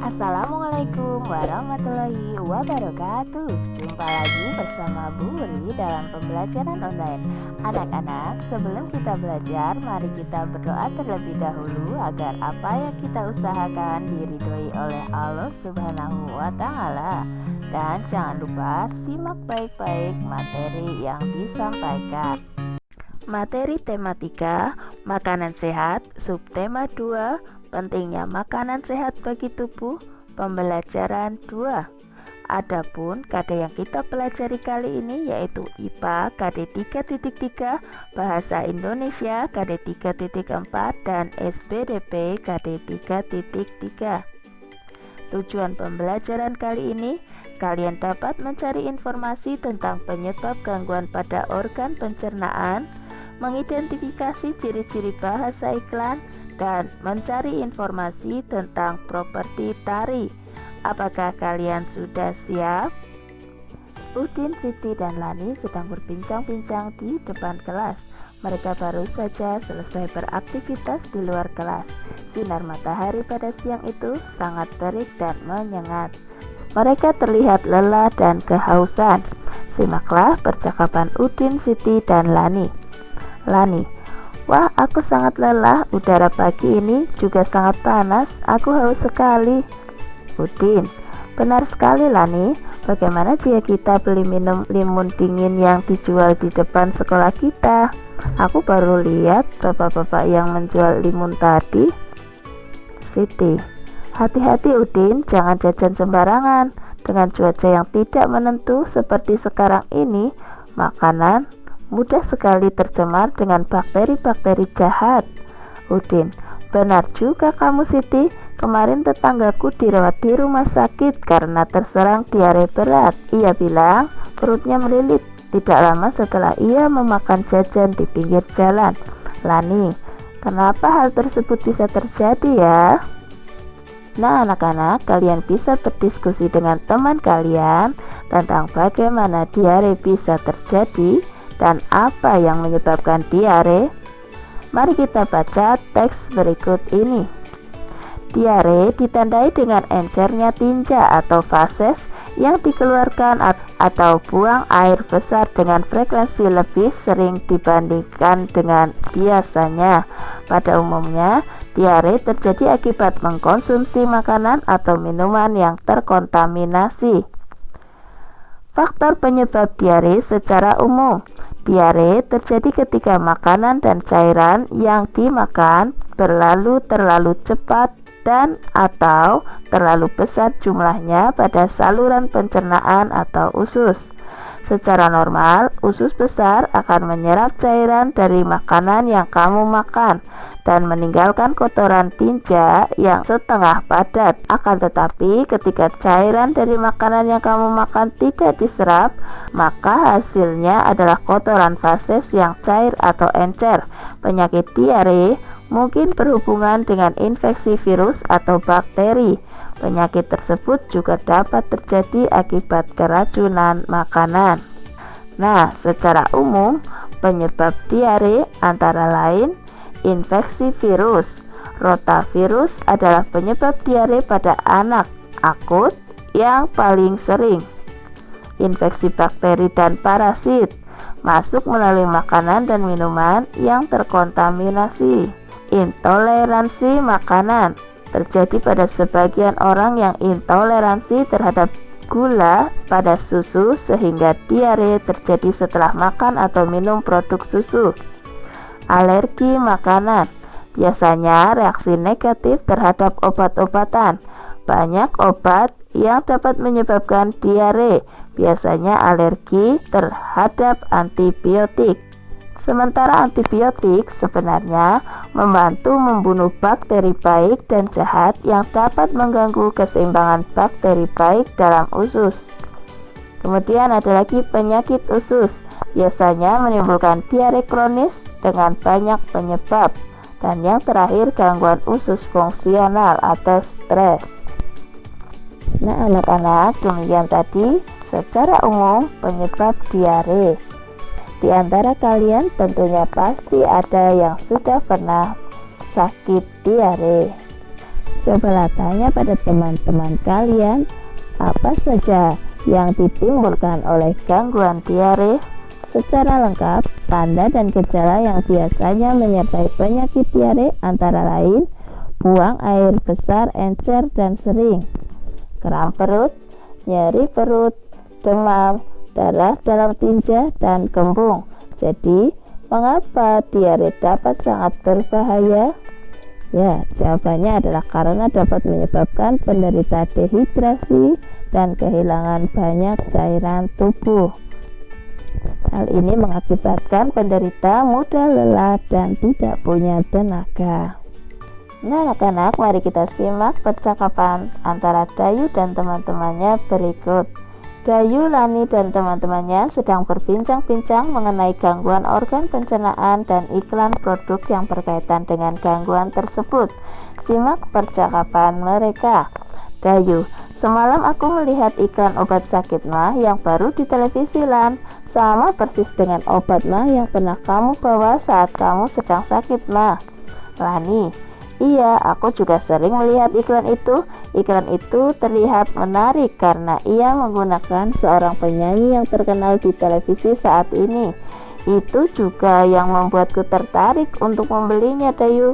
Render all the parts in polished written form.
Assalamualaikum warahmatullahi wabarakatuh. Jumpa lagi bersama Bu Wuri dalam pembelajaran online. Anak-anak, sebelum kita belajar, mari kita berdoa terlebih dahulu agar apa yang kita usahakan diridhoi oleh Allah Subhanahu wa Ta'ala. Dan jangan lupa simak baik-baik materi yang disampaikan. Materi tematika makanan sehat, subtema 2, pentingnya makanan sehat bagi tubuh, pembelajaran 2. Adapun KD yang kita pelajari kali ini yaitu IPA KD 3.3, Bahasa Indonesia KD 3.4, dan SPDP KD 3.3. Tujuan pembelajaran kali ini, kalian dapat mencari informasi tentang penyebab gangguan pada organ pencernaan, mengidentifikasi ciri-ciri bahasa iklan, dan mencari informasi tentang properti tari. Apakah kalian sudah siap? Udin, Siti, dan Lani sedang berbincang-bincang di depan kelas. Mereka baru saja selesai beraktivitas di luar kelas. Sinar matahari pada siang itu sangat terik dan menyengat. Mereka terlihat lelah dan kehausan. Simaklah percakapan Udin, Siti, dan Lani. Lani: wah, aku sangat lelah. Udara pagi ini juga sangat panas. Aku haus sekali. Udin: benar sekali, Lani. Bagaimana jika kita beli minum limun dingin yang dijual di depan sekolah kita? Aku baru lihat bapak-bapak yang menjual limun tadi. Siti: hati-hati Udin, jangan jajan sembarangan. Dengan cuaca yang tidak menentu seperti sekarang ini, makanan mudah sekali tercemar dengan bakteri-bakteri jahat. Udin: benar juga kamu, Siti. Kemarin tetanggaku dirawat di rumah sakit karena terserang diare berat. Ia bilang perutnya melilit tidak lama setelah ia memakan jajan di pinggir jalan. Lani: kenapa hal tersebut bisa terjadi ya? Nah, anak-anak, kalian bisa berdiskusi dengan teman kalian tentang bagaimana diare bisa terjadi dan apa yang menyebabkan diare. Mari kita baca teks berikut ini. Diare ditandai dengan encernya tinja atau fases yang dikeluarkan atau buang air besar dengan frekuensi lebih sering dibandingkan dengan biasanya. Pada umumnya, diare terjadi akibat mengkonsumsi makanan atau minuman yang terkontaminasi. Faktor penyebab diare secara umum. Diare terjadi ketika makanan dan cairan yang dimakan berlalu terlalu cepat dan atau terlalu besar jumlahnya pada saluran pencernaan atau usus. Secara normal, usus besar akan menyerap cairan dari makanan yang kamu makan dan meninggalkan kotoran tinja yang setengah padat. Akan tetapi, ketika cairan dari makanan yang kamu makan tidak diserap, maka hasilnya adalah kotoran fases yang cair atau encer. Penyakit diare mungkin berhubungan dengan infeksi virus atau bakteri. Penyakit tersebut juga dapat terjadi akibat keracunan makanan. Nah, secara umum, penyebab diare antara lain infeksi virus. Rotavirus adalah penyebab diare pada anak akut yang paling sering. Infeksi bakteri dan parasit masuk melalui makanan dan minuman yang terkontaminasi. Intoleransi makanan terjadi pada sebagian orang yang intoleransi terhadap gula pada susu sehingga diare terjadi setelah makan atau minum produk susu. Alergi makanan biasanya reaksi negatif terhadap obat-obatan. Banyak obat yang dapat menyebabkan diare, biasanya alergi terhadap antibiotik. Sementara antibiotik sebenarnya membantu membunuh bakteri baik dan jahat yang dapat mengganggu keseimbangan bakteri baik dalam usus. Kemudian ada lagi penyakit usus, biasanya menimbulkan diare kronis dengan banyak penyebab. Dan yang terakhir, gangguan usus fungsional atau stres. Nah, anak-anak, demikian tadi secara umum penyebab diare. Di antara kalian tentunya pasti ada yang sudah pernah sakit diare. Cobalah tanya pada teman-teman kalian, apa saja yang ditimbulkan oleh gangguan diare. Secara lengkap, tanda dan gejala yang biasanya menyertai penyakit diare antara lain buang air besar, encer dan sering, kram perut, nyeri perut, demam, darah dalam tinja, dan kembung. Jadi, mengapa diare dapat sangat berbahaya? Ya, jawabannya adalah karena dapat menyebabkan penderita dehidrasi dan kehilangan banyak cairan tubuh. Hal ini mengakibatkan penderita mudah lelah dan tidak punya tenaga. Nah, anak-anak, mari kita simak percakapan antara Dayu dan teman-temannya berikut. Dayu, Lani, dan teman-temannya sedang berbincang-bincang mengenai gangguan organ pencernaan dan iklan produk yang berkaitan dengan gangguan tersebut. Simak percakapan mereka. Dayu, semalam aku melihat iklan obat sakit mah yang baru di televisi, Lan. Sama persis dengan obat mah yang pernah kamu bawa saat kamu sedang sakit mah. Lani, iya, aku juga sering melihat iklan itu. Iklan itu terlihat menarik karena ia menggunakan seorang penyanyi yang terkenal di televisi saat ini. Itu juga yang membuatku tertarik untuk membelinya, Dayu.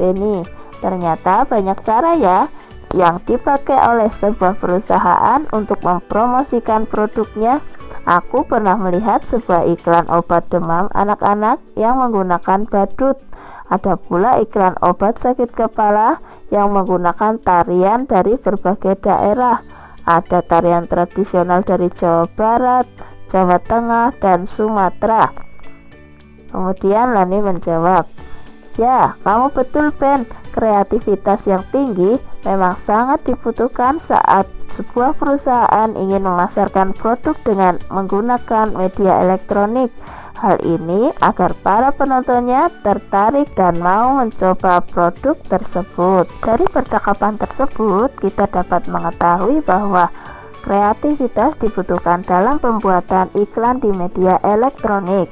Beni, ternyata banyak cara ya yang dipakai oleh sebuah perusahaan untuk mempromosikan produknya. Aku pernah melihat sebuah iklan obat demam anak-anak yang menggunakan badut. Ada pula iklan obat sakit kepala yang menggunakan tarian dari berbagai daerah. Ada tarian tradisional dari Jawa Barat, Jawa Tengah, dan Sumatera. Kemudian Lani menjawab, ya, kamu betul, Ben. Kreativitas yang tinggi memang sangat dibutuhkan saat sebuah perusahaan ingin memasarkan produk dengan menggunakan media elektronik. Hal ini agar para penontonnya tertarik dan mau mencoba produk tersebut. Dari percakapan tersebut, kita dapat mengetahui bahwa kreativitas dibutuhkan dalam pembuatan iklan di media elektronik.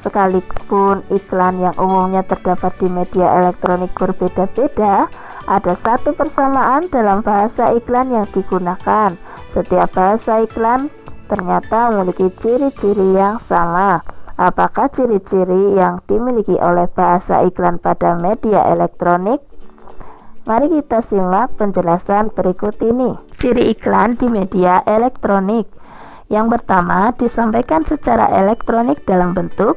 Sekalipun iklan yang umumnya terdapat di media elektronik berbeda-beda, ada satu persamaan dalam bahasa iklan yang digunakan. Setiap bahasa iklan ternyata memiliki ciri-ciri yang sama. Apakah ciri-ciri yang dimiliki oleh bahasa iklan pada media elektronik? Mari kita simak penjelasan berikut ini. Ciri iklan di media elektronik. Yang pertama, disampaikan secara elektronik dalam bentuk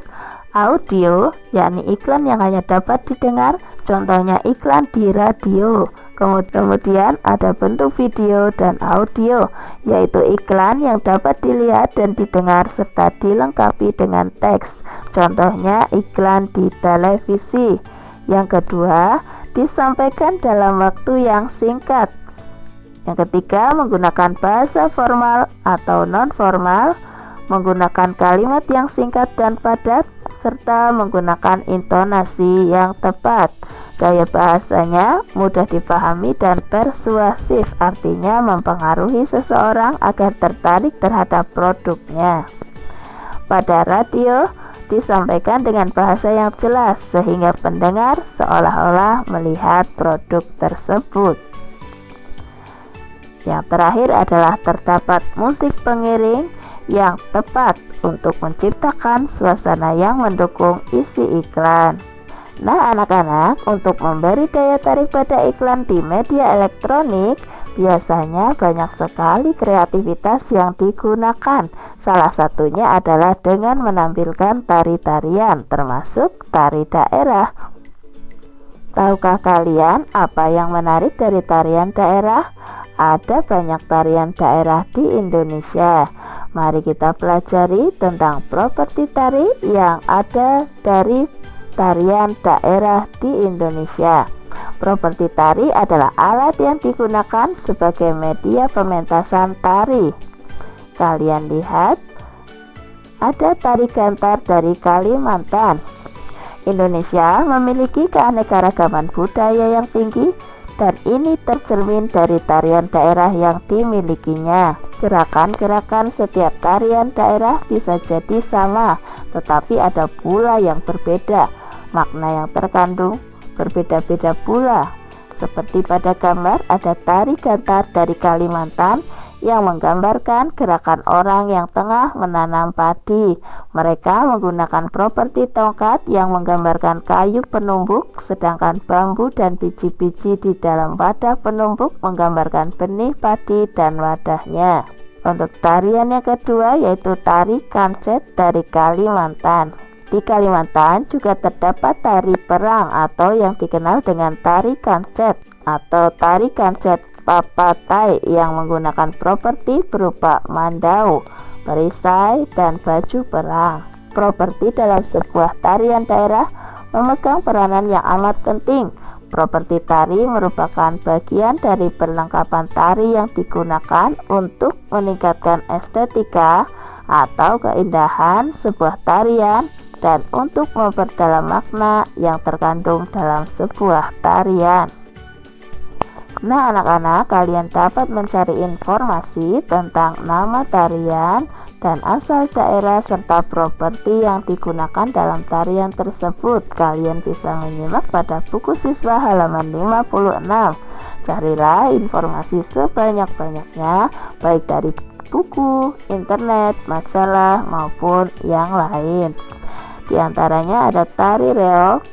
audio, yakni iklan yang hanya dapat didengar, contohnya iklan di radio. Kemudian ada bentuk video dan audio, yaitu iklan yang dapat dilihat dan didengar serta dilengkapi dengan teks, contohnya iklan di televisi. Yang kedua, disampaikan dalam waktu yang singkat. Yang ketiga, menggunakan bahasa formal atau non-formal, menggunakan kalimat yang singkat dan padat, serta menggunakan intonasi yang tepat. Gaya bahasanya mudah dipahami dan persuasif, artinya mempengaruhi seseorang agar tertarik terhadap produknya. Pada radio, disampaikan dengan bahasa yang jelas sehingga pendengar seolah-olah melihat produk tersebut. Yang terakhir adalah terdapat musik pengiring yang tepat untuk menciptakan suasana yang mendukung isi iklan. Nah, anak-anak, untuk memberi daya tarik pada iklan di media elektronik, biasanya banyak sekali kreativitas yang digunakan. Salah satunya adalah dengan menampilkan tari-tarian, termasuk tari daerah. Tahukah kalian apa yang menarik dari tarian daerah? Ada banyak tarian daerah di Indonesia. Mari kita pelajari tentang properti tari yang ada dari tarian daerah di Indonesia. Properti tari adalah alat yang digunakan sebagai media pementasan tari. Kalian lihat, ada tari gantar dari Kalimantan. Indonesia memiliki keanekaragaman budaya yang tinggi, dan ini tercermin dari tarian daerah yang dimilikinya. Gerakan-gerakan setiap tarian daerah bisa jadi sama, tetapi ada pula yang berbeda. Makna yang terkandung berbeda-beda pula. Seperti pada gambar ada tari gantar dari Kalimantan yang menggambarkan gerakan orang yang tengah menanam padi. Mereka menggunakan properti tongkat yang menggambarkan kayu penumbuk, sedangkan bambu dan biji-biji di dalam wadah penumbuk menggambarkan benih padi dan wadahnya. Untuk tarian yang kedua yaitu tari kancet dari Kalimantan. Di Kalimantan juga terdapat tari perang atau yang dikenal dengan tari kancet atau tari kancet papatai yang menggunakan properti berupa mandau, perisai, dan baju perang. Properti dalam sebuah tarian daerah memegang peranan yang amat penting. Properti tari merupakan bagian dari perlengkapan tari yang digunakan untuk meningkatkan estetika atau keindahan sebuah tarian dan untuk memperdalam makna yang terkandung dalam sebuah tarian. Nah anak-anak, kalian dapat mencari informasi tentang nama tarian dan asal daerah serta properti yang digunakan dalam tarian tersebut. Kalian bisa menyimak pada buku siswa halaman 56. Carilah informasi sebanyak-banyaknya baik dari buku, internet, majalah maupun yang lain. Di antaranya ada tari reog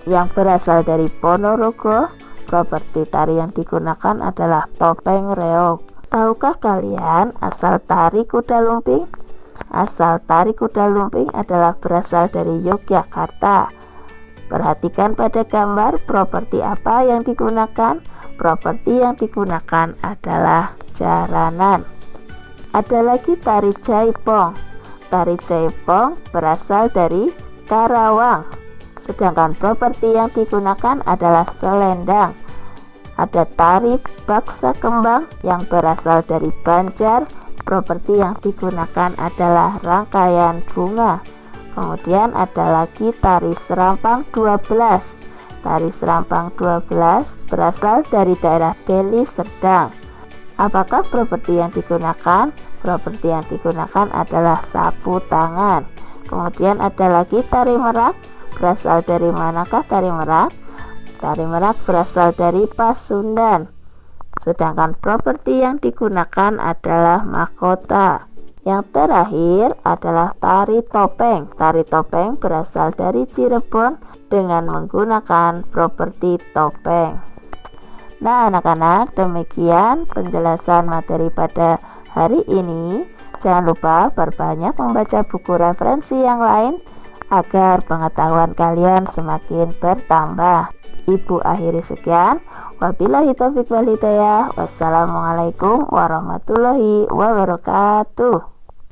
yang berasal dari Ponorogo. Properti tari yang digunakan adalah topeng reog. Tahukah kalian asal tari kuda lumping? Asal tari kuda lumping adalah berasal dari Yogyakarta. Perhatikan pada gambar properti apa yang digunakan. Properti yang digunakan adalah jaranan. Ada lagi tari jaipong. Tari jaipong berasal dari Karawang. Sedangkan properti yang digunakan adalah selendang. Ada tari baksa kembang yang berasal dari Banjar. Properti yang digunakan adalah rangkaian bunga. Kemudian ada lagi tari serampang 12. Tari serampang 12 berasal dari daerah Deli Serdang. Apakah properti yang digunakan? Properti yang digunakan adalah sapu tangan. Kemudian ada lagi tari merak. Berasal dari manakah tari merak? Tari merak berasal dari Pasundan. Sedangkan properti yang digunakan adalah mahkota. Yang terakhir adalah tari topeng. Tari topeng berasal dari Cirebon dengan menggunakan properti topeng. Nah anak-anak, demikian penjelasan materi pada hari ini. Jangan lupa perbanyak membaca buku referensi yang lain agar pengetahuan kalian semakin bertambah. Ibu akhiri sekian. Wabillahi taufiq wal hidayah. Wassalamualaikum warahmatullahi wabarakatuh.